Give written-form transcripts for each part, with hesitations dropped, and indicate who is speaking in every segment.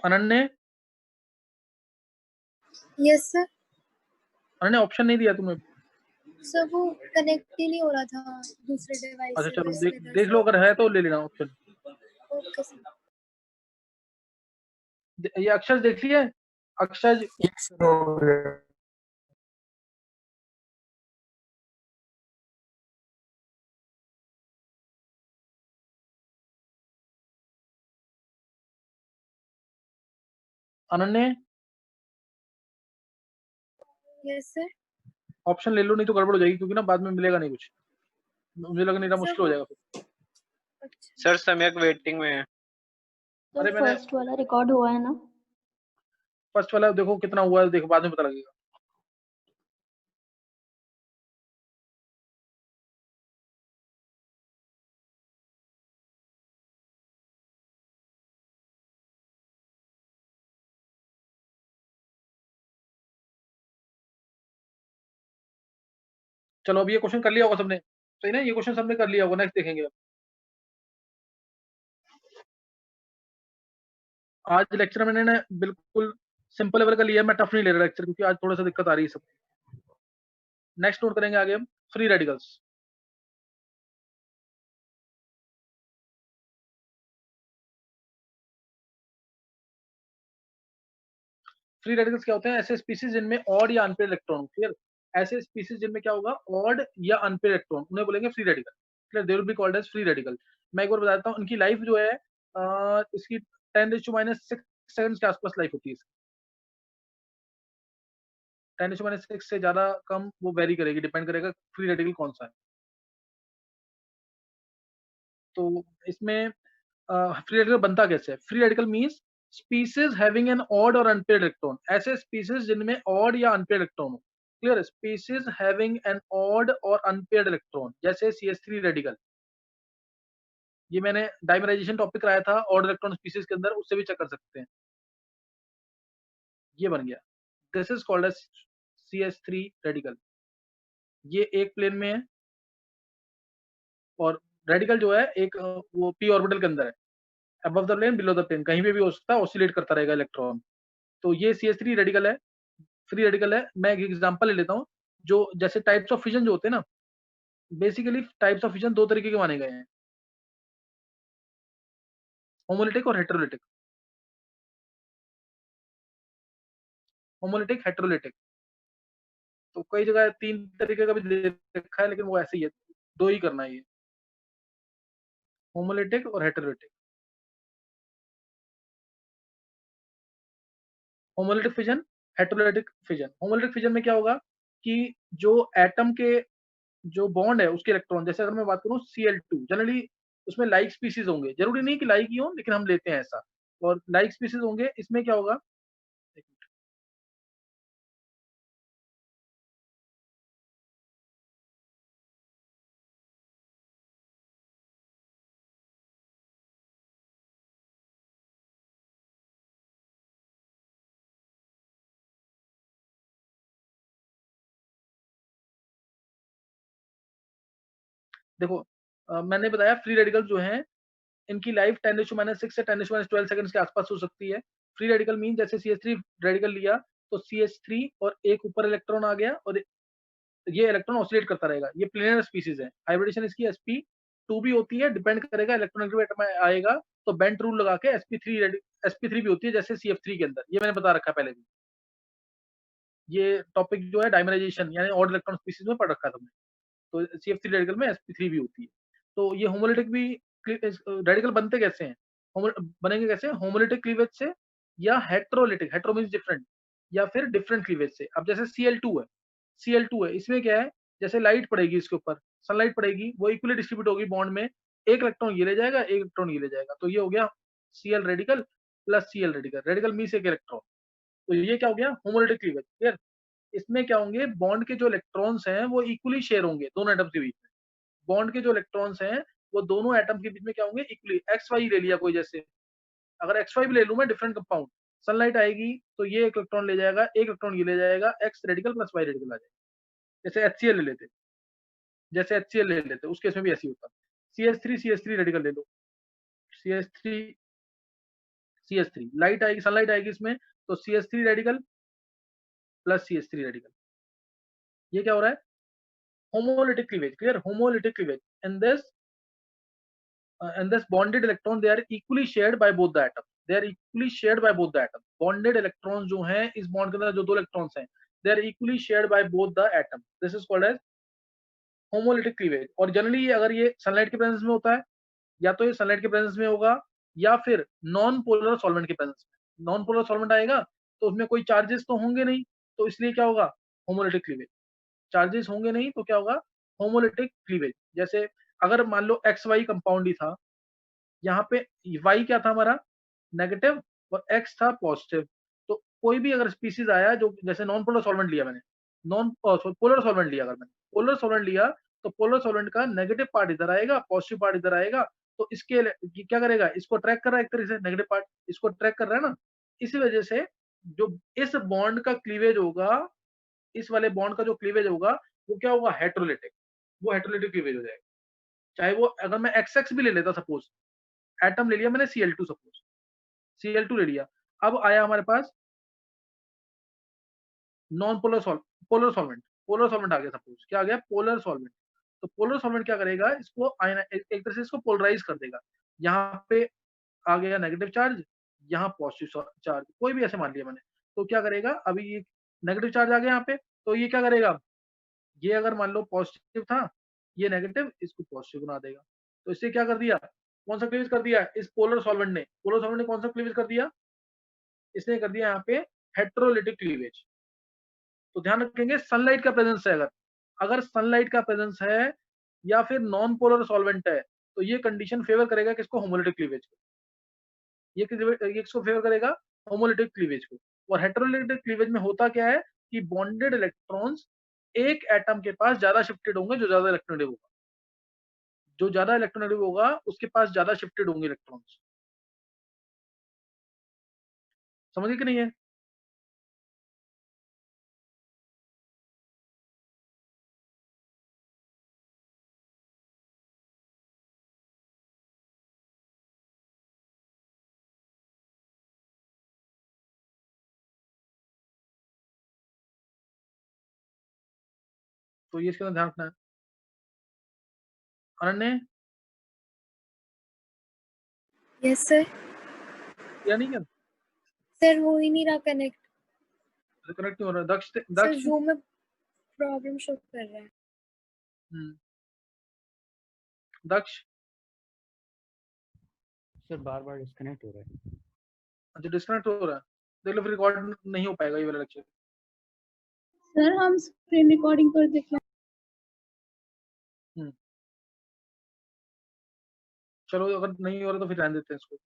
Speaker 1: अनन्य
Speaker 2: yes sir.
Speaker 1: अनन्य option नहीं दिया तुम्हें।
Speaker 2: सर वो कनेक्ट ही नहीं हो रहा था दूसरे डिवाइस
Speaker 1: अच्छा
Speaker 2: से,
Speaker 1: चलो
Speaker 2: तो इसलिए
Speaker 1: देख लो, अगर है तो ले लेना ऑप्शन।
Speaker 2: Okay sir.
Speaker 1: ये अक्षर देख लिया है? अक्षर
Speaker 3: यस सर, हो गया।
Speaker 1: अनन्य
Speaker 2: यस सर।
Speaker 1: ऑप्शन ले लो, नहीं तो गड़बड़ हो जाएगी, क्योंकि ना बाद में मिलेगा नहीं कुछ, मुझे लगा नहीं, मुश्किल हो जाएगा फिर।
Speaker 2: अच्छा
Speaker 4: सर सम्यक वेटिंग में है।
Speaker 1: अरे मैंने
Speaker 5: फर्स्ट वाला रिकॉर्ड हुआ है ना?
Speaker 1: फर्स्ट वाला देखो कितना हुआ है, देखो बाद में पता लगेगा। चलो अभी ये क्वेश्चन कर लिया होगा सबने, सही ना? ये क्वेश्चन सबने कर लिया होगा, नेक्स्ट देखेंगे। आज लेक्चर मैंने ना बिल्कुल सिंपल लेवल का लिया है, मैं टफ नहीं ले रहा लेक्चर, क्योंकि आज थोड़ा सा दिक्कत आ रही है सब। नेक्स्ट नोट करेंगे आगे हम फ्री रेडिकल्स। फ्री रेडिकल्स क्या होते हैं? ऐसे स्पीसीज जिनमें ऑड या अनपेयर इलेक्ट्रॉन, क्लियर? ऐसे स्पीसीज जिनमें क्या होगा, ऑड या अनपेयर इलेक्ट्रॉन, उन्हें बोलेंगे free radical, clear? They will be called as free radical. मैं एक बार बता देता हूँ, इनकी लाइफ जो है इसकी 10⁻⁶ सेकंड के आसपास लाइफ होती है। 10⁻⁶ से ज्यादा कम वो वेरी करेगी, डिपेंड करेगा फ्री रेडिकल कौन सा है। तो इसमें फ्री रेडिकल बनता कैसे है? Free radical means species having an odd और अनपेयर्ड इलेक्ट्रॉन, ऐसे स्पीसीज जिनमें ऑड या अनपेयर्ड इलेक्ट्रॉन हो, clear? Species having an odd और अनपेयर्ड इलेक्ट्रॉन, जैसे CH3 रेडिकल। ये मैंने डाइमराइजेशन टॉपिक कराया था ऑड इलेक्ट्रॉन स्पीसीज के अंदर, उससे भी चेक कर सकते हैं। ये बन गया, this is called as CH3 radical. ये एक प्लेन में है, और रेडिकल जो है एक वो p ऑर्बिटल के अंदर है, above the plane below the plane, कहीं पे भी हो सकता है, ऑसिलेट करता रहेगा इलेक्ट्रॉन। तो ये CH3 रेडिकल है, फ्री रेडिकल है। मैं एक एग्जांपल ले लेता हूँ, जो जैसे टाइप्स ऑफ फिजन जो होते हैं ना, बेसिकली टाइप्स ऑफ फिजन दो तरीके के माने गए हैं, होमोलिटिक और हेटेरोलिटिक। होमोलिटिक, हेटेरोलिटिक, तो कई जगह तीन तरीके का भी दे रखा है, लेकिन वो ऐसे ही है, दो ही करना है ये, होमोलिटिक और heterolytic. Homolytic fission, heterolytic fission. Homolytic fission में क्या होगा कि जो एटम के जो बॉन्ड है उसके इलेक्ट्रॉन, जैसे अगर मैं बात करूं Cl2, जनरली उसमें लाइक स्पीसीज होंगे, जरूरी नहीं कि लाइक ही हो, लेकिन हम लेते हैं ऐसा, और लाइक स्पीसीज होंगे। इसमें क्या होगा, देखो मैंने बताया फ्री रेडिकल जो हैं इनकी लाइफ 10⁻⁶ से 10⁻12 सेकंड्स के आसपास हो सकती है। फ्री रेडिकल मीन जैसे CH3 रेडिकल लिया, तो CH3 और एक ऊपर इलेक्ट्रॉन आ गया, और ये इलेक्ट्रॉन ऑसिलेट करता रहेगा। ये प्लेनर स्पीसीज है, हाइब्रिडेशन इसकी sp2 भी होती है, डिपेंड करेगा इलेक्ट्रॉनिक एटम आएगा तो बेंट रूल लगा के sp3 भी होती है, जैसे CF3 के अंदर। ये मैंने बता रखा पहले भी, ये टॉपिक जो है डाइमराइजेशन यानी ऑड इलेक्ट्रॉन स्पीसीज में पढ़ रखा है तुमने। तो CF3 रेडिकल में sp3 भी होती है। तो ये होमोलिटिक भी रेडिकल बनते कैसे हैं, बनेंगे कैसे? होमोलिटिक क्लीवेज से या हेट्रोलिटिक, हेट्रो मींस डिफरेंट, या फिर डिफरेंट क्लीवेज से। अब जैसे Cl2 है, इसमें क्या है, जैसे लाइट पड़ेगी इसके ऊपर, सनलाइट पड़ेगी, वो इक्वली डिस्ट्रीब्यूट होगी बॉन्ड में, एक इलेक्ट्रॉन ये ले जाएगा, एक इलेक्ट्रॉन ये ले जाएगा, तो ये हो गया Cl radical plus Cl radical. Radical means एक इलेक्ट्रॉन, तो ये क्या हो गया, होमोलिटिक क्लीवेज, क्लियर? इसमें क्या होंगे, बॉन्ड के जो इलेक्ट्रॉन्स हैं वो इक्वली शेयर होंगे दोनों एटम्स के बीच में। बॉन्ड के जो इलेक्ट्रॉन्स हैं वो दोनों एटम के बीच में क्या होंगे, इक्वली। एक्स वाई ले लिया कोई, जैसे अगर एक्स वाई भी ले लूं मैं, डिफरेंट कंपाउंड, सनलाइट आएगी तो ये एक इलेक्ट्रॉन ले जाएगा, एक इलेक्ट्रॉन ये ले जाएगा, X radical plus Y radical आ जाएगा। जैसे HCl ले लेते, उस केस में भी ऐसे ही होता। CH3 रेडिकल ले लो, CH3 CH3 लाइट आएगी, सनलाइट आएगी इसमें, तो CH3 radical plus CH3 radical. ये क्या हो रहा है? Homolytic cleavage, clear? Homolytic cleavage and this bonded electron they are equally shared by both the atom, they are equally shared by both the atom। bonded electrons जो हैं इस bond के अंदर जो दो इलेक्ट्रॉन्स हैं they are equally shared by both the atom, this is called as homolytic cleavage. और generally अगर ये सनलाइट के प्रेजेंस में होता है, या तो ये सनलाइट के प्रेजेंस में होगा या फिर नॉन पोलर सॉल्वेंट के प्रेजेंस में। नॉन पोलर सॉल्वेंट आएगा तो उसमें कोई चार्जेस तो होंगे नहीं, तो इसलिए क्या होगा? Homolytic cleavage. चार्जेस होंगे नहीं तो क्या होगा? Homolytic cleavage. जैसे अगर मान लो एक्स वाई कंपाउंड ही था, यहाँ पे y क्या था हमारा? नेगेटिव, और x था पॉजिटिव। तो कोई भी अगर स्पीसीज आया जो, जैसे नॉन पोलर सॉल्वेंट लिया मैंने, नॉन पोलर सॉल्वेंट लिया, अगर मैंने पोलर सॉल्वेंट लिया तो पोलर सॉल्वेंट का नेगेटिव पार्ट इधर आएगा, पॉजिटिव पार्ट इधर आएगा। तो इसके ये क्या करेगा? इसको ट्रैक कर रहा है एक तरह से, नेगेटिव पार्ट इसको ट्रैक कर रहा है ना। इसी वजह से जो इस बॉन्ड का क्लीवेज होगा, इस वाले बॉन्ड का जो क्लीवेज होगा वो क्या होगा? हेटेरोलिटिक। वो हेटेरोलिटिक क्लीवेज हो जाएगा। चाहे वो, अगर मैं XX भी ले लेता, सपोज एटम ले लिया मैंने Cl2, सपोज Cl2 ले लिया, अब आया हमारे पास non polar solvent, polar solvent आ गया, सपोज क्या आ गया? Polar solvent. तो पोलर सॉल्वेंट क्या करेगा? इसको आयन एक तरह से इसको पोलराइज कर देगा। यहाँ पे आ गया नेगेटिव चार्ज, यहाँ पॉजिटिव चार्ज, कोई भी ऐसे मान लिया मैंने। तो क्या करेगा? अभी ये नेगेटिव चार्ज आ गया यहाँ पे, तो ये क्या करेगा? ये अगर मान लो पॉजिटिव था, ये नेगेटिव इसको पॉजिटिव बना देगा। तो इससे क्या कर दिया? कौन सा क्लीवेज कर दिया? इस पोलर सॉल्वेंट ने, पोलर सॉल्वेंट ने कौन सा क्लीवेज कर दिया? इसने कर दिया यहाँ पे हेटेरोलिटिक क्लीवेज। तो ध्यान रखेंगे सनलाइट का प्रेजेंस है, अगर अगर सनलाइट का प्रेजेंस है या फिर नॉन पोलर सॉल्वेंट है, तो ये कंडीशन फेवर करेगा किसको? होमोलिटिक क्लीवेज को। ये किसको फेवर करेगा? होमोलिटिक क्लीवेज को। और हेटेरोलिटिक क्लीवेज में होता क्या है कि बॉन्डेड इलेक्ट्रॉन्स एक एटम के पास ज्यादा शिफ्टेड होंगे, जो ज्यादा इलेक्ट्रोनेगेटिव होगा, जो ज्यादा इलेक्ट्रोनेगेटिव होगा उसके पास ज्यादा शिफ्टेड होंगे इलेक्ट्रॉन्स। समझिए कि नहीं है? तो ये इसके अंदर ध्यान रखना है। अनन्य,
Speaker 2: यस सर।
Speaker 1: या नहीं क्या?
Speaker 2: सर हो ही नहीं रहा कनेक्ट।
Speaker 1: कनेक्ट नहीं हो रहा। दक्ष,
Speaker 2: सर
Speaker 1: दक्ष।
Speaker 2: जूम में प्रॉब्लम शो कर रहा है।
Speaker 1: हम्म, दक्ष।
Speaker 3: सर बार बार डिस्कनेक्ट हो रहा है।
Speaker 1: अच्छा, डिस्कनेक्ट हो रहा है। देख लो, फिर रिकॉर्ड नहीं हो पाएगा ये वाला लेक्चर।
Speaker 2: सर हम स्क्रीन रिकॉर्डिंग पर देख लें।
Speaker 1: चलो, अगर नहीं हो रहा तो फिर रहने देते हैं इसको।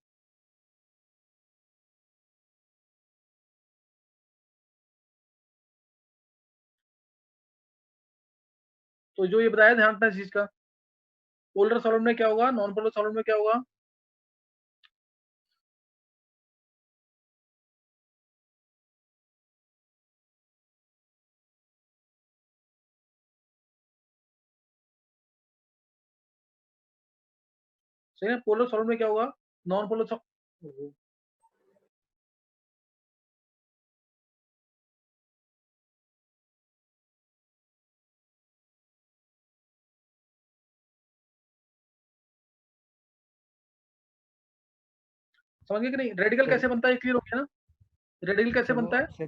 Speaker 1: तो जो ये बताया, ध्यान रखना इस चीज का। पोलर सॉल्वेंट में क्या होगा? नॉन पोलर सॉल्वेंट में क्या होगा? सही है। पोलर सॉल्वेंट में क्या होगा? नॉन पोलर समझ गए कि नहीं? रेडिकल कैसे बनता है? क्लियर हो गया ना? रेडिकल कैसे बनता है?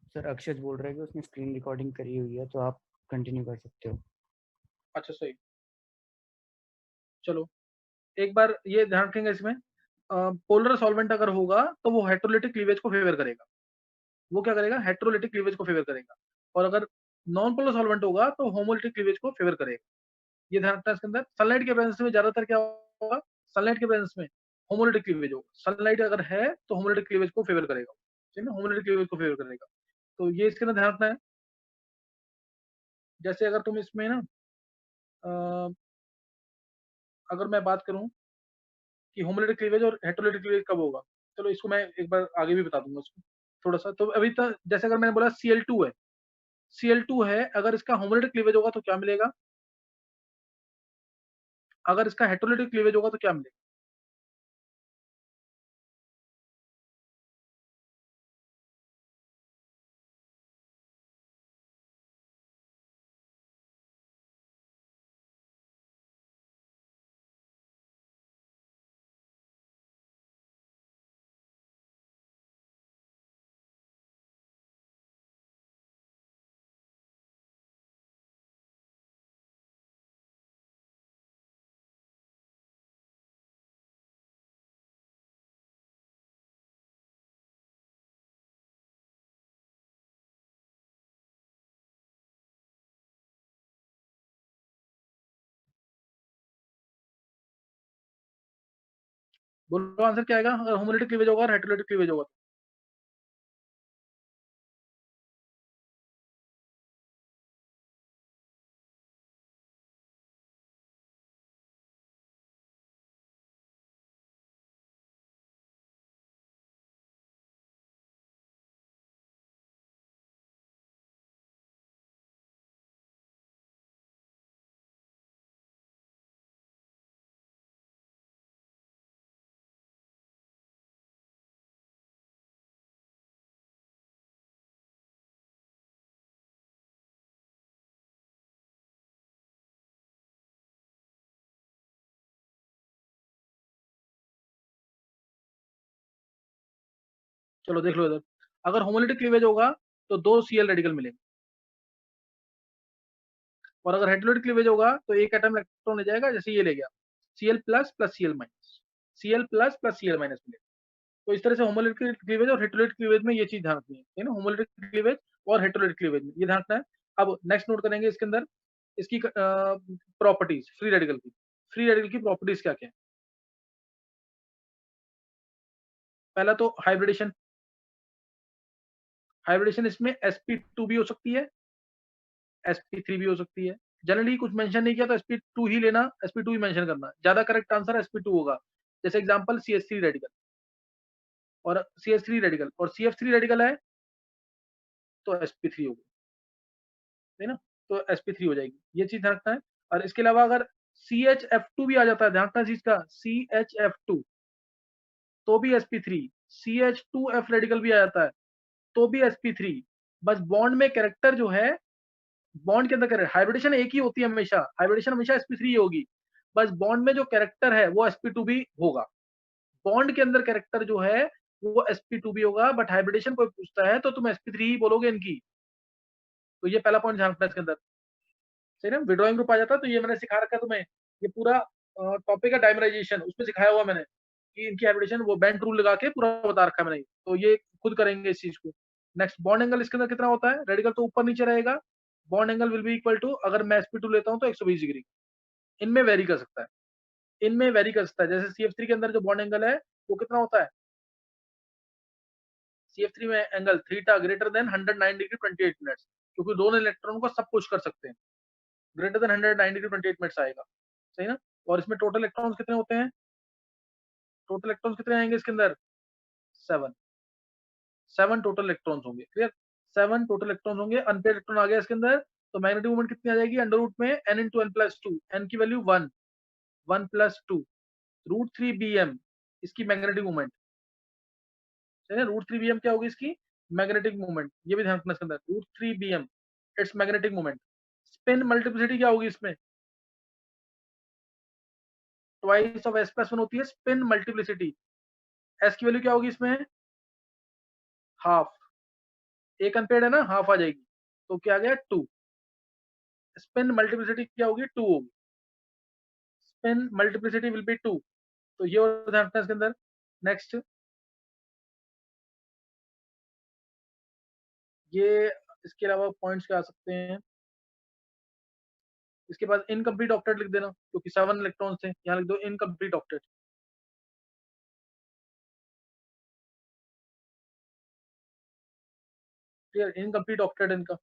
Speaker 3: सर अक्षत बोल रहा है कि उसने स्क्रीन रिकॉर्डिंग करी हुई है, तो आप कंटिन्यू कर सकते हो।
Speaker 1: अच्छा, सही। चलो, एक बार ये ध्यान रखेंगे इसमें, पोलर सॉल्वेंट अगर होगा तो वो हेटेरोलिटिक क्लीवेज को फेवर करेगा। वो क्या करेगा? हेटेरोलिटिक क्लीवेज को फेवर करेगा। और अगर नॉन पोलर सॉल्वेंट होगा तो होमोलिटिक क्लीवेज को फेवर करेगा। ये ध्यान रखना है इसके अंदर। सनलाइट के प्रेजेंस में ज्यादातर क्या होगा? सनलाइट के प्रेजेंस में होमोलिटिक क्लीवेज होगा। सनलाइट अगर है तो होमोलिटिक क्लीवेज को फेवर करेगा, ठीक है? होमोलिटिक क्लीवेज को फेवर करेगा। तो ये इसके अंदर ध्यान रखना है। जैसे अगर तुम इसमें ना, अगर मैं बात करूं कि होमोलिटिक क्लीवेज और हेटेरोलिटिक क्लीवेज कब होगा, चलो इसको मैं एक बार आगे भी बता दूंगा उसको थोड़ा सा। तो अभी तक जैसे अगर मैंने बोला Cl2 है, Cl2 है, अगर इसका होमोलिटिक क्लीवेज होगा तो क्या मिलेगा? अगर इसका हेटेरोलिटिक क्लीवेज होगा तो क्या मिलेगा? बोलो आंसर क्या आएगा अगर होमोलिटिक क्लीवेज होगा और हेटेरोलिटिक क्लीवेज होगा? चलो देख लो इधर, अगर होमोलिटिक क्लीवेज होगा तो 2 Cl रेडिकल मिलेंगे, और अगर हेटेरोलिटिक क्लीवेज होगा तो एक एटम इलेक्ट्रॉन ले जाएगा, जैसे ये ले गया Cl plus plus Cl minus, Cl plus plus Cl minus मिलेगा। तो इस तरह से होमोलिटिक क्लीवेज और हेटेरोलिटिक क्लीवेज में ये चीज ध्यान रखनी है ना, होमोलिटिक क्लीवेज और हेटेरोलिटिक क्लीवेज में ये ध्यान रखना है। अब नेक्स्ट नोट करेंगे इसके अंदर इसकी प्रॉपर्टीज फ्री रेडिकल की। फ्री रेडिकल की प्रॉपर्टीज क्या क्या है? पहला तो हाइब्रिडेशन, हाइब्रिडेशन इसमें sp2 भी हो सकती है, sp3 भी हो सकती है। जनरली कुछ मेंशन नहीं किया तो sp2 ही लेना, sp2 ही मेंशन करना, ज्यादा करेक्ट आंसर sp2 होगा। जैसे एग्जांपल CH3 रेडिकल और CH3 रेडिकल और CF3 रेडिकल है तो sp3 होगी, है ना, तो sp3 हो जाएगी, ये चीज ध्यान रखना है। और इसके अलावा अगर CHF2 भी आ जाता है, ध्यान रखना चीज का, CHF2 तो भी sp3, CH2F रेडिकल भी आ जाता है तो भी sp3। बस बॉन्ड में कैरेक्टर जो है, बॉन्ड के अंदर कैरेक्टर, हाइब्रिडेशन एक ही होती है हमेशा, हाइब्रिडेशन हमेशा sp3 होगी, बस बॉन्ड में जो कैरेक्टर है वो sp2 भी होगा। बॉन्ड के अंदर कैरेक्टर जो है वो sp2 भी होगा, बट हाइब्रिडेशन कोई पूछता है तो तुम sp3 ही बोलोगे इनकी। तो ये पहला पॉइंट ध्यान रखना इसके अंदर, सही ना। विड्रॉइंग ग्रुप आ जाता है तो ये मैंने सिखा रखा है तुम्हें, ये पूरा टॉपिक है डायमराइजेशन, उसमें सिखाया हुआ मैंने कि इनकी हाइब्रिडेशन वो बेंट रूल लगा के पूरा बता रखा है मैंने, तो ये खुद करेंगे इस चीज को। नेक्स्ट, बॉन्ड एंगल इसके अंदर कितना होता है? रेडिकल तो ऊपर नीचे रहेगा, bond angle will be equal to, अगर मैं sp2 लेता हूं तो 120 डिग्री। इनमें वेरी कर सकता है, इनमें वेरी कर सकता है। जैसे CF3 के अंदर जो बॉन्ड एंगल है वो कितना होता है? CF3 में angle theta greater than 109 degree 28 minutes, क्योंकि दोनों इलेक्ट्रॉन को सब पुश कर सकते हैं, ग्रेटर देन 109 डिग्री 28 मिनट्स आएगा, सही ना। और इसमें टोटल इलेक्ट्रॉन्स कितने होते हैं? टोटल इलेक्ट्रॉन्स कितने आएंगे इसके अंदर? 7, 7 टोटल इलेक्ट्रॉन्स होंगे, क्लियर। 7 टोटल इलेक्ट्रॉन्स होंगे। अनपेड इलेक्ट्रॉन आ गया इसके अंदर, तो मैग्नेटिक मोमेंट कितनी आ जाएगी? अंडर रूट में n into n plus 2, n की वैल्यू 1, 1 प्लस 2 √3 bm इसकी मैग्नेटिक मोमेंट, है √3 bm क्या होगी इसकी मैग्नेटिक मोमेंट, ये भी ध्यान रखना इसके अंदर, √3 bm it's magnetic moment. Spin multiplicity क्या होगी इसमें? ट्वाइस ऑफ s+1 होती है स्पिन मल्टीप्लिसिटी। s की वैल्यू क्या होगी इसमें? हाफ, एक अनपेड है ना, हाफ आ जाएगी, तो क्या आ गया 2। स्पिन मल्टीप्लिसिटी क्या होगी? 2 होगी, स्पिन मल्टीप्लिसिटी विल बी 2। तो ये और ध्यान रखना इसके अंदर। नेक्स्ट, ये इसके अलावा पॉइंट्स क्या आ सकते हैं? इसके बाद इनकम्प्लीट ऑक्टेट लिख देना, क्योंकि 7 इलेक्ट्रॉन्स थे, यहाँ लिख दो incomplete octet. Clear, incomplete octet इनका।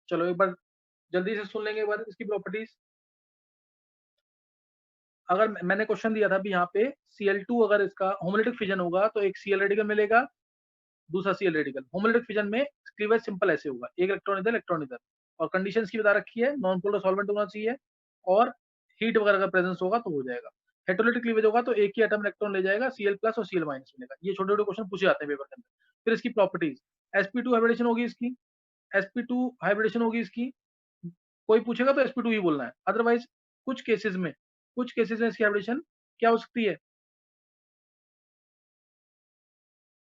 Speaker 1: चलो एक बार जल्दी से सुन लेंगे एक बार इसकी प्रॉपर्टीज। अगर मैंने क्वेश्चन दिया था अभी यहाँ पे, Cl2 अगर इसका होमोलिटिक फिजन होगा तो एक Cl रेडिकल मिलेगा, दूसरा Cl रेडिकल। होमोलिटिक फिजन में क्लीवेज सिंपल ऐसे होगा, एक इलेक्ट्रॉन इधर, और कंडीशंस की बता रखी है, नॉन पोलर सॉल्वेंट होना चाहिए और हीट वगैरह का प्रेजेंस होगा तो हो जाएगा। हेटेरोलिटिक क्लीवेज होगा तो एक ही एटम इलेक्ट्रॉन ले जाएगा, Cl+ और Cl- मिलेगा। ये छोटे छोटे क्वेश्चन पूछे जाते हैं पेपर के अंदर। फिर इसकी प्रॉपर्टीज, sp2 हाइब्रिडेशन होगी इसकी, sp2 हाइब्रिडेशन होगी इसकी, कोई पूछेगा तो sp2 ही बोलना है। अदरवाइज कुछ केसेस में इसकी हाइब्रिडेशन क्या हो सकती है,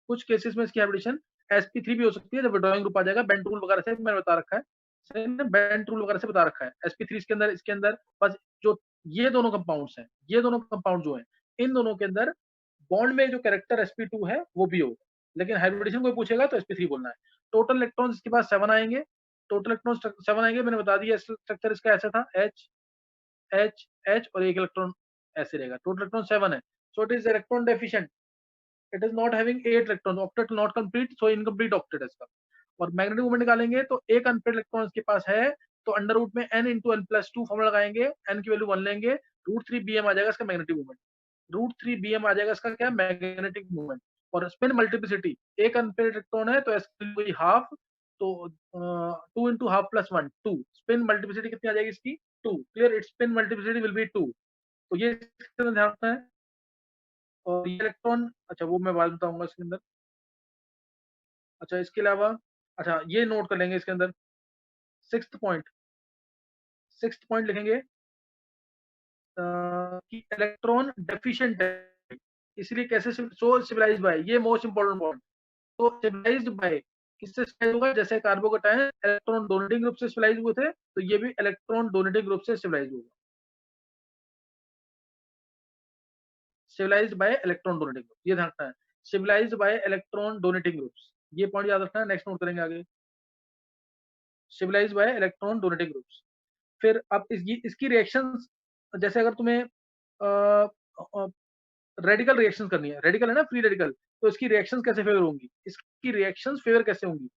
Speaker 1: कुछ केसेस में इसकी हाइब्रिडेशन sp3 भी हो सकती है, जब विड्रॉइंग ग्रुप आ जाएगा। बेंट रूल वगैरह से मैंने बता रखा है, सही ना, बेंट रूल वगैरह से बता रखा है। sp3 इसके अंदर बस जो ये दोनों कंपाउंड्स हैं, ये दोनों कंपाउंड जो हैं, इन दोनों के अंदर बॉन्ड में जो कैरेक्टर sp2 है वो भी होगा, लेकिन हाइब्रिडेशन कोई पूछेगा तो sp3 बोलना है। टोटल इलेक्ट्रॉन्स इसके पास 7 आएंगे, टोटल इलेक्ट्रॉन 7 आएंगे। मैंने बता दिया स्ट्रक्चर इसका ऐसा था, H H H और एक इलेक्ट्रॉन ऐसे रहेगा। टोटल इलेक्ट्रॉन 7 है, so it is electron deficient, it is not having 8 electron, octet not complete, so incomplete octet है इसका। और मैग्नेटिक मोमेंट निकालेंगे तो एक अनपेड इलेक्ट्रॉन इसके पास है, तो अंडर रूट में n इंटू n+2 फॉर्मूला लगाएंगे, n की वैल्यू 1 लेंगे, √3 bm आ जाएगा इसका मैग्नेटिक मोमेंट, √3 bm आ जाएगा इसका क्या, मैग्नेटिक मोमेंट। और स्पिन मल्टीप्लिसिटी, एक अनपेड इलेक्ट्रॉन है तो इसकी हाफ, तो 2 into half plus 1 2, spin multiplicity कितनी आ जाएगी इसकी 2, clear, it's spin multiplicity will be 2। तो ये इसके अंदर ध्यान रखना है। और ये इलेक्ट्रॉन, अच्छा वो मैं बाद में बताऊंगा इसके अंदर। अच्छा इसके अलावा, अच्छा ये नोट कर लेंगे इसके अंदर, सिक्स्थ पॉइंट लिखेंगे कि इलेक्ट्रॉन डेफिशिएंट है, इसलिए कैसे, सो सिविलाइज्ड बाय, ये मोस्ट इंपॉर्टेंट पॉइंट। तो सिविलाइज्ड बाय किससे सिविलाइज होगा, जैसे कार्बोकेटायन इलेक्ट्रॉन डोनेटिंग ग्रुप से सिविलाइज हुए थे, तो ये भी इलेक्ट्रॉन डोनेटिंग ग्रुप से सिविलाइज होगा, civilised by electron donating group, ये ध्यान रखना है, civilised by electron donating groups, ये पॉइंट याद रखना है। नेक्स्ट नोट करेंगे आगे, civilised by electron donating groups. फिर अब इसकी रिएक्शंस, जैसे अगर तुम्हें रेडिकल रिएक्शन करनी है, रेडिकल है ना, फ्री रेडिकल, तो इसकी रिएक्शंस कैसे फेवर होंगी, इसकी रिएक्शंस फेवर कैसे होंगी,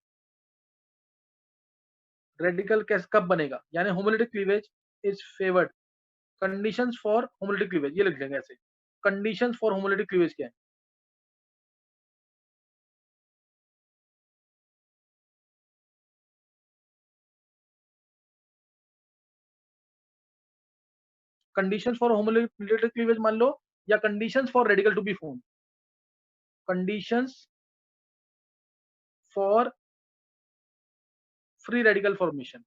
Speaker 1: रेडिकल कैसे कब बनेगा, यानी homolytic cleavage is favoured, conditions for homolytic cleavage, ये लिख लेंगे ऐसे, कंडीशंस फॉर होमोलिटिक क्लीवेज क्या है, कंडीशंस फॉर होमोलिटिक क्लीवेज मान लो, या conditions for radical to be form, conditions for free radical formation,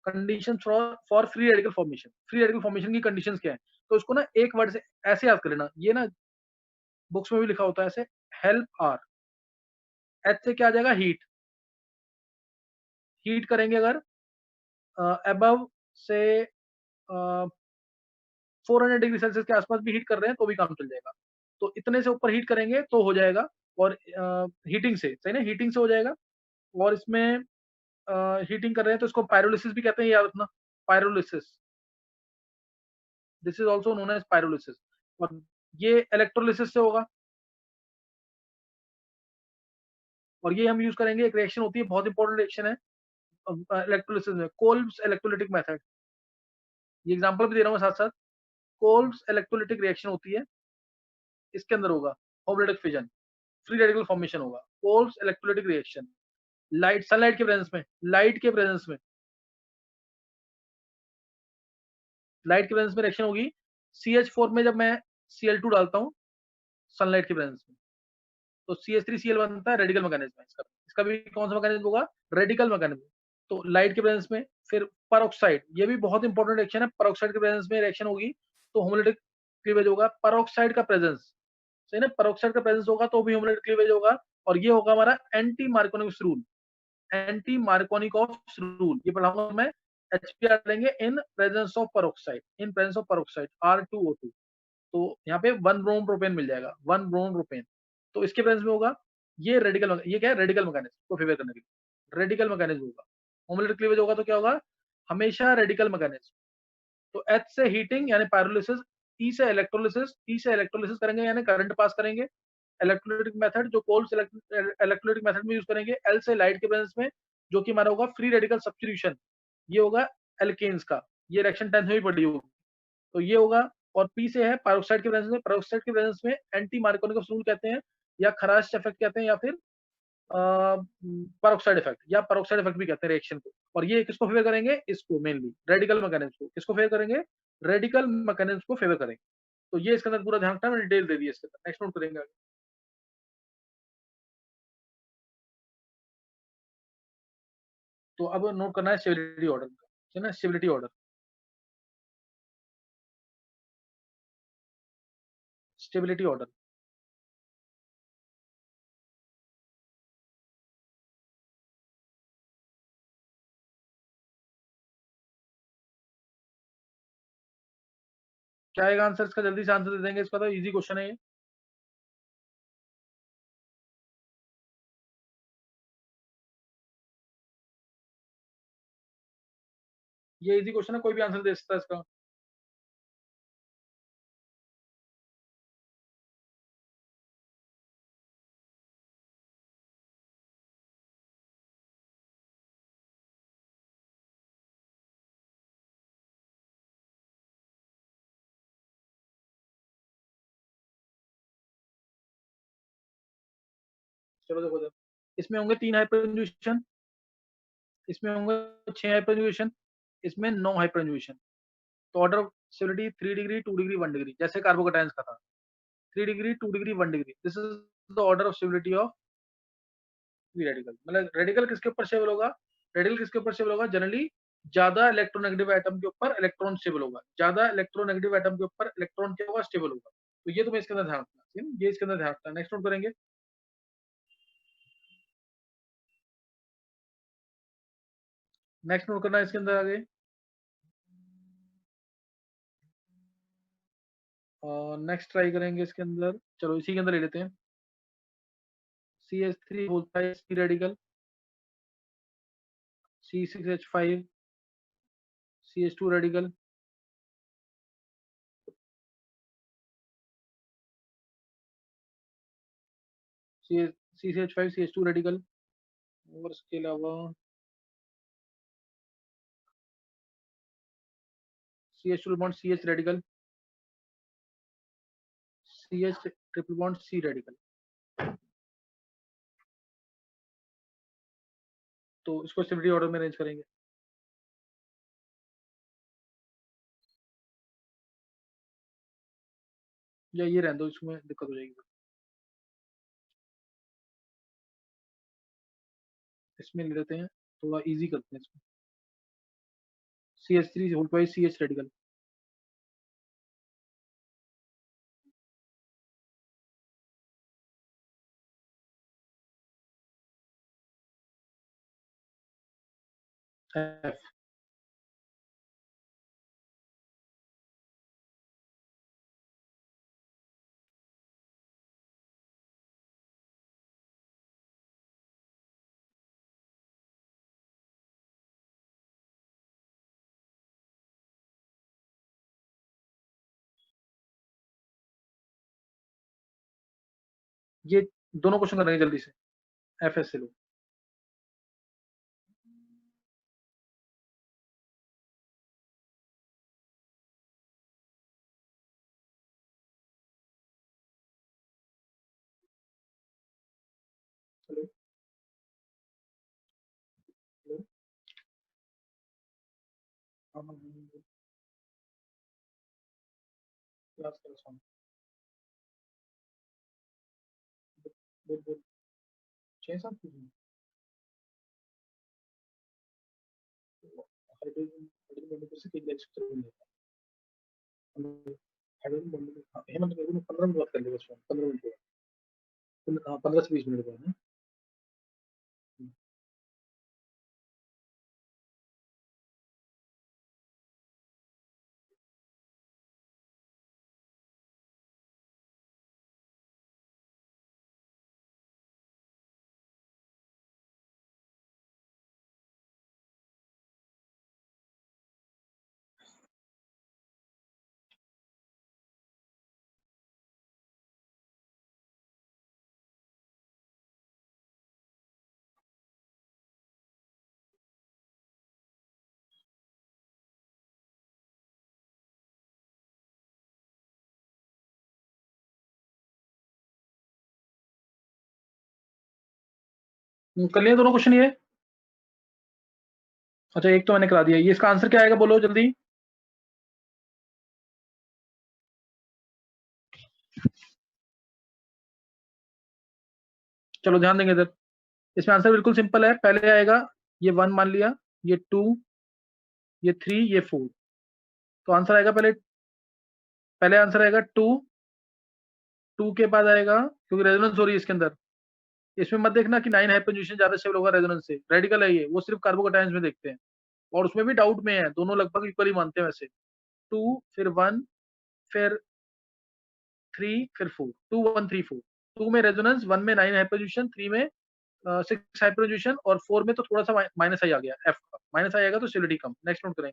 Speaker 1: condition for free radical formation, free radical formation की कंडीशंस क्या है, तो इसको ना एक वर्ड से ऐसे याद कर लेना, ये ना बुक्स में भी लिखा होता है ऐसे, हेल्प आर, एच से क्या आ जाएगा, हीट, हीट करेंगे अगर अबव से 400 डिग्री सेल्सियस के आसपास भी हीट कर रहे हैं तो भी काम चल जाएगा, तो इतने से ऊपर हीट करेंगे तो हो जाएगा। और हीटिंग से, सही ना, हीटिंग से हो जाएगा। और इसमें हीटिंग कर रहे हैं तो इसको पायरोलिसिस भी कहते हैं, याद रखना, pyrolysis, this is also known as pyrolysis. और ये इलेक्ट्रोलिसिस से होगा, और ये हम यूज करेंगे, एक रिएक्शन होती है, बहुत इंपॉर्टेंट रिएक्शन है इलेक्ट्रोलिसिस में, कोल्ब्स इलेक्ट्रोलिटिक मेथड, ये एग्जांपल भी दे रहा हूँ साथ साथ, कोल्ब्स इलेक्ट्रोलिटिक रिएक्शन होती है, इसके अंदर होगा homolytic fission, free radical formation होगा, Kolbe's electrolytic reaction, light, sunlight के प्रेजेंस में, लाइट के प्रेजेंस में, लाइट के प्रेजेंस में रिएक्शन होगी। CH4 में जब मैं Cl2 डालता हूँ सनलाइट के प्रेजेंस में, तो CH3Cl बनता है, रेडिकल मैकेनिज्म है इसका, इसका भी कौन सा मैकेनिज्म होगा, रेडिकल मैकेनिज्म। तो लाइट के प्रेजेंस में, फिर परऑक्साइड, ये भी बहुत इंपॉर्टेंट रिएक्शन है, परऑक्साइड के प्रेजेंस में रिएक्शन होगी तो होमोलिटिक क्लीवेज होगा, परऑक्साइड का प्रेजेंस, सही ना, परऑक्साइड का प्रेजेंस होगा तो भी होमोलिटिक क्लीवेज होगा। और ये होगा हमारा anti Markovnikov rule, anti Markovnikov rule, ये पढ़ाऊंगा मैं, HBr लेंगे in presence of peroxide, in presence of peroxide R2O2, तो यहाँ पे 1 ब्रोम प्रोपेन मिल जाएगा, 1 ब्रोम प्रोपेन, तो इसके प्रेजेंस में होगा। ये रेडिकल, ये क्या है, रेडिकल मैकेनिज्म को फेवर करने के लिए रेडिकल मैकेनिज्म होगा। होमोलिटिक क्लीवेज होगा तो क्या होगा, हमेशा रेडिकल मैकेनिज्म। तो H से हीटिंग यानी पायरोलिसिस, E से इलेक्ट्रोलिसिस, E से इलेक्ट्रोलिसिस करेंगे यानी करंट पास करेंगे, इलेक्ट्रोलिटिक मेथड जो कोल्ड इलेक्ट्रोलिटिक मेथड में यूज करेंगे। L से लाइट के प्रेजेंस में, जो कि हमारा होगा फ्री रेडिकल सब्स्टिट्यूशन, ये होगा एल्केन्स का, ये रिएक्शन 10th में भी पढ़ी होगी, तो ये होगा। और P से है पेरोक्साइड के प्रेजेंस में, पेरोक्साइड के प्रेजेंस में एंटी मार्कोनिकस रूल कहते हैं, या खराश इफेक्ट कहते हैं, या फिर पेरोक्साइड इफेक्ट या पेरोक्साइड इफेक्ट भी कहते हैं रिएक्शन को। और ये किसको फेवर करेंगे? इसको मेनली रेडिकल मैकेनिज्म को। किसको फेवर करेंगे? रेडिकल मैकेनिज्म को फेवर करेंगे। तो ये इसके अंदर पूरा ध्यान रखना, मैंने डिटेल दे दी है इसके अंदर। नेक्स्ट नोट करेंगे आगे। तो अब नोट करना है स्टेबिलिटी ऑर्डर, है ना, स्टेबिलिटी ऑर्डर। स्टेबिलिटी ऑर्डर क्या आएगा आंसर इसका? जल्दी से आंसर दे देंगे इसका, तो इजी क्वेश्चन है ये। ये इजी क्वेश्चन है, कोई भी आंसर दे सकता है इसका। चलो देखो देखो, इसमें होंगे 3 हाइपरकंजुगेशन, इसमें होंगे 6 हाइपरकंजुगेशन, इसमें 9 हाइपरकंजुगेशन। तो order of stability 3 degree, 2 degree, 1 degree, जैसे कार्बोकेटायंस का था। 3 degree, 2 degree, 1 degree, this is the order of stability of free radical. मतलब रेडिकल किसके ऊपर स्टेबल होगा? रेडिकल किसके ऊपर स्टेबल होगा? जनरली ज्यादा इलेक्ट्रोनेगेटिव एटम के ऊपर इलेक्ट्रॉन स्टेबल होगा। ज्यादा इलेक्ट्रोनेगेटिव एटम के ऊपर इलेक्ट्रॉन क्या होगा? स्टेबल होगा। तो ये तुम्हें इसके अंदर ध्यान रखना है, ये इसके अंदर ध्यान रखना। नेक्स्ट नोट करेंगे। नेक्स्ट नोट करना है इसके अंदर आगे। नेक्स्ट ट्राई करेंगे इसके अंदर। चलो इसी के अंदर ले लेते हैं। CH3 होता है सी radical, C6H5, CH2 radical, CH5 CH2 radical. और इसके अलावा CH triple bond CH radical, CH triple bond C radical. तो इसको स्टेबिलिटी ऑर्डर में अरेंज करेंगे। या ये रहने दो, इसमें दिक्कत हो जाएगी। इसमें ले लेते हैं, थोड़ा इजी करते हैं इसको। CH3 hold by CH radical. F ये दोनों क्वेश्चन कर रहे हैं जल्दी से। FS से लो। Hello hello. हाँ हाँ क्लास कर रहा हूँ। बोल बोल। 6-7 क्वेश्चन। हाइड्रोजन हाइड्रोजन बॉन्ड से कितने एक्स्ट्रा मिल जाता है? हाइड्रोजन बॉन्ड हेमंत को 15 मिनट बात कर लेंगे इसमें, 15 मिनट बाद। हाँ 15 से 20 मिनट बाद ना। कर लिए दोनों क्वेश्चन ये? अच्छा एक तो मैंने करा दिया, ये इसका आंसर क्या आएगा बोलो जल्दी। चलो ध्यान देंगे इधर, इसमें आंसर बिल्कुल सिंपल है। पहले आएगा ये 1 मान लिया, ये 2, ये 3, ये 4। तो आंसर आएगा पहले आंसर आएगा 2, 2 के बाद आएगा, क्योंकि रेजोनेंस हो रही है इसके अंदर, इसमें मत देखना कि 9 हाइपरजोनेशन ज्यादा स्टेबल होगा रेजोनेंस से, रेडिकल है ये, वो सिर्फ कार्बोकैटायंस में देखते हैं, और उसमें भी डाउट में है, दोनों लगभग इक्वली मानते हैं वैसे। 2 फिर 1 फिर 3 फिर 4, 2 1 3 4। 2 में रेजोनेंस, 1 में 9 हाइपरजोनेशन, 3 में 6 हाइपरजोनेशन, और 4 में तो थोड़ा सा माइनस आई आ गया, एफ का माइनस आई आएगा तो स्टेबिलिटी कम। नेक्स्ट नोट करेंगे।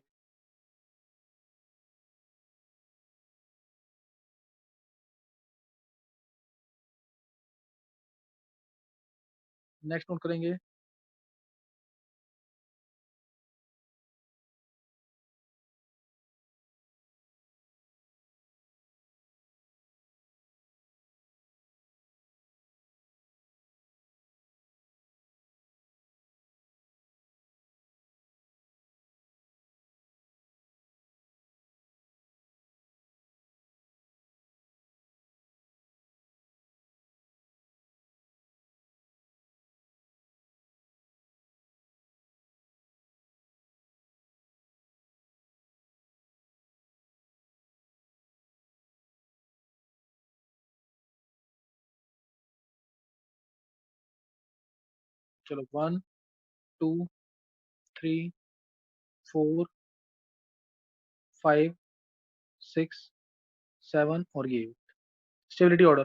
Speaker 1: नेक्स्ट नोट करेंगे। चलो 1 2 3 4 5 6 7 और ये स्टेबिलिटी ऑर्डर।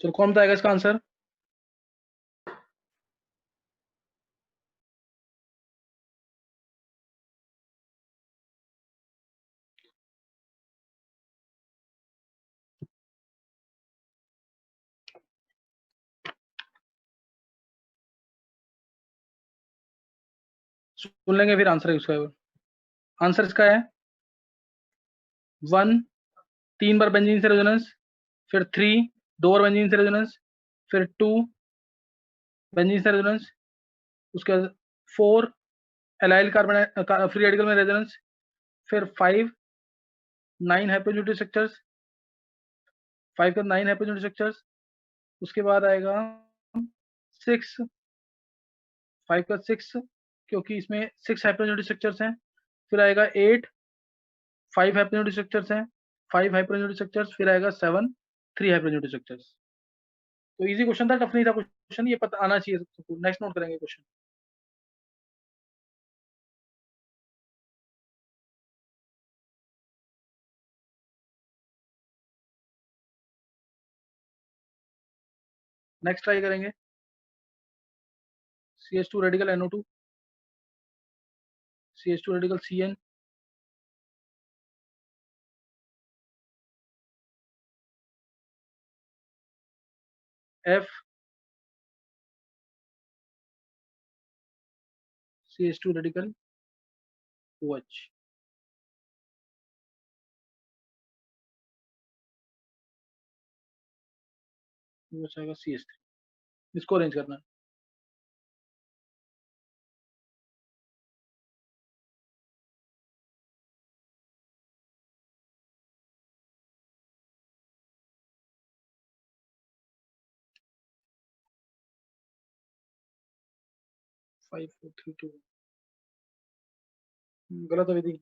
Speaker 1: चलो कौन बताएगा इसका आंसर? सुन लेंगे फिर आंसर इसका। आंसर इसका है 1, 3 बार बेंजीन से रेजोनेंस, फिर 3 2 और बेंजीन से रेजोनेंस, फिर 2 बेंजीन से रेजोनेंस, उसके बाद 4 एलाइल कार्बन फ्री रेडिकल में रेजोनेंस, फिर 5 9 हाइड्रोजन स्ट्रक्चर्स, 5 का 9 हाइड्रोजन स्ट्रक्चर्स, उसके बाद आएगा 6 5 का 6 क्योंकि इसमें 6 हाइड्रोजन स्ट्रक्चर्स हैं, फिर आएगा 8 5 हाइड्रोजन स्ट्रक्चर्स हैं, 5 हाइड्रोजन स्ट्रक्चर्स, फिर आएगा 7 3 हाइड्रोजन स्ट्रक्चर्स। तो इजी क्वेश्चन था, टफ नहीं था क्वेश्चन, ये पता आना चाहिए सबको। नेक्स्ट नोट करेंगे क्वेश्चन। नेक्स्ट ट्राई करेंगे CH2 radical NO2, CH2 radical CN, F CH2 radical OH। वो बचाएगा CH3, इसको अरेंज करना है। फाइव फोर थ्री टू, गलत है विधि।